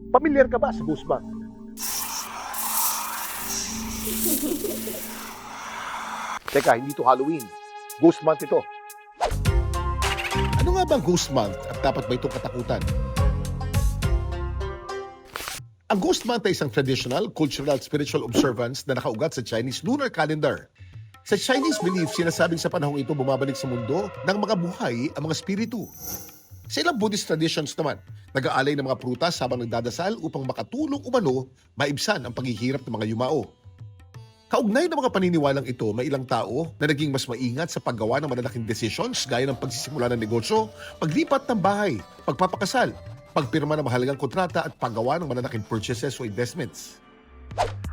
Pamilyar ka ba sa Ghost Month? Teka, hindi to Halloween. Ghost Month ito. Ano nga ba ang Ghost Month at dapat ba itong katakutan? Ang Ghost Month ay isang traditional, cultural, spiritual observance na nakaugat sa Chinese lunar calendar. Sa Chinese belief, sinasabing sa panahong ito bumabalik sa mundo ng mga buhay ang mga spiritu. Sa ilang Buddhist traditions naman, nag-aalay ng mga prutas habang nagdadasal upang makatulong umano maibsan ang paghihirap ng mga yumao. Kaugnay ng mga paniniwalang ito, may ilang tao na naging mas maingat sa paggawa ng malalaking decisions gaya ng pagsisimula ng negosyo, paglipat ng bahay, pagpapakasal, pagpirma ng mahalagang kontrata at paggawa ng malalaking purchases o investments.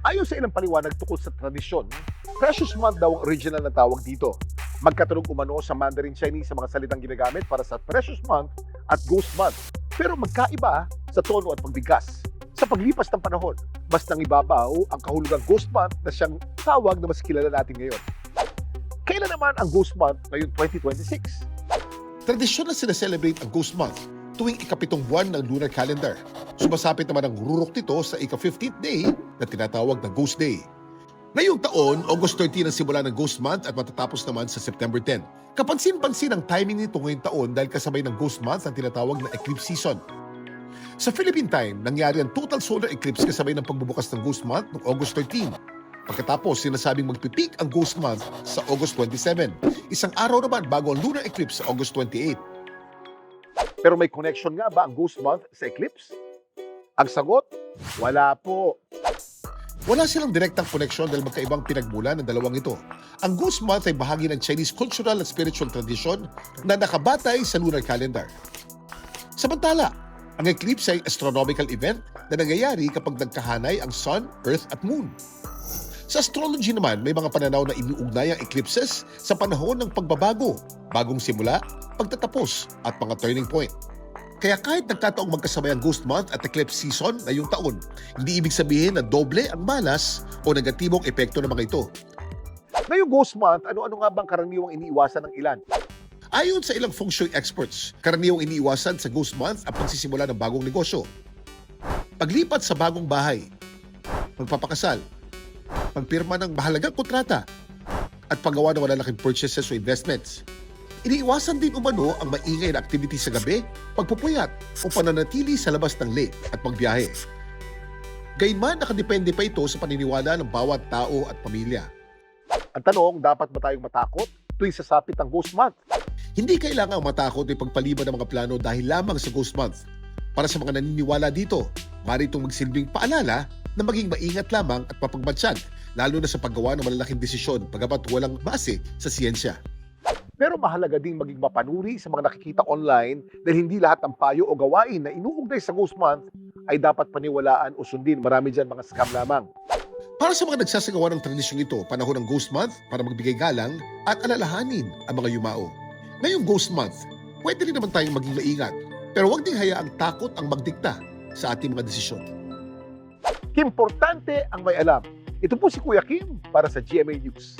Ayon sa ilang paliwanag tungkol sa tradisyon, Precious Month daw ang original na tawag dito. Magkatunog umano sa Mandarin Chinese sa mga salitang ginagamit para sa Precious Month at Ghost Month. Pero magkaiba sa tono at pagbigkas. Sa paglipas ng panahon, mas nangibabaw ang kahulugang Ghost Month na siyang tawag na mas kilala natin ngayon. Kailan naman ang Ghost Month ngayong 2026? Tradisyon na sinaselebrate ang Ghost Month tuwing ikapitong buwan ng lunar calendar. Sumasapit naman ang rurok nito sa ika-15th day na tinatawag na Ghost Day. Ngayong taon, August 13 ang simula ng Ghost Month at matatapos naman sa September 10. Kapansin-pansin ang timing nito ngayong taon dahil kasabay ng Ghost Month ang tinatawag na eclipse season. Sa Philippine time, nangyari ang total solar eclipse kasabay ng pagbubukas ng Ghost Month noong August 13. Pagkatapos, sinasabing magpipik ang Ghost Month sa August 27. Isang araw naman bago ang lunar eclipse sa August 28. Pero may connection nga ba ang Ghost Month sa eclipse? Ang sagot, wala po. Wala silang direktang koneksyon dahil magkaibang pinagmulan ng dalawang ito. Ang Ghost Month ay bahagi ng Chinese cultural at spiritual tradition na nakabatay sa lunar calendar. Samantala, ang eclipse ay astronomical event na nangyayari kapag nagkahanay ang Sun, Earth at Moon. Sa astrology naman, may mga pananaw na iniugnay ang eclipses sa panahon ng pagbabago, bagong simula, pagtatapos at mga turning point. Kaya kahit nagkataong magkasabay ang Ghost Month at eclipse season ngayong taon, hindi ibig sabihin na doble ang malas o negatibong epekto ng mga ito. Ngayong Ghost Month, ano-ano nga bang karaniwang iniiwasan ng ilan? Ayon sa ilang feng shui experts, karaniwang iniiwasan sa Ghost Month ang pagsisimula ng bagong negosyo, paglipat sa bagong bahay, magpapakasal, pagpirma ng mahalagang kontrata, at paggawa ng malalaking purchases o investments. Iniiwasan din umano ang maingay na activity sa gabi, pagpupuyat o pananatili sa labas ng lake at pagbiyahe. Gayunman, nakadepende pa ito sa paniniwala ng bawat tao at pamilya. Ang tanong, dapat ba tayong matakot tuwing sasapit ang Ghost Month? Hindi kailangang matakot o ipagpaliban ng mga plano dahil lamang sa Ghost Month. Para sa mga naniniwala dito, maaari itong magsilbing paalala na maging maingat lamang at mapagmatsyag, lalo na sa paggawa ng malalaking desisyon pagamat walang base sa siyensya. Pero mahalaga ding maging mapanuri sa mga nakikita online dahil hindi lahat ng payo o gawain na inuugnay sa Ghost Month ay dapat paniwalaan o sundin. Marami dyan mga scam lamang. Para sa mga nagsasagawa ng tradisyong ito, panahon ng Ghost Month para magbigay galang at alalahanin ang mga yumao. Ngayong Ghost Month, pwede rin naman tayong maging maingat, pero huwag ding hayaang takot ang magdikta sa ating mga desisyon. Importante ang may alam. Ito po si Kuya Kim para sa GMA News.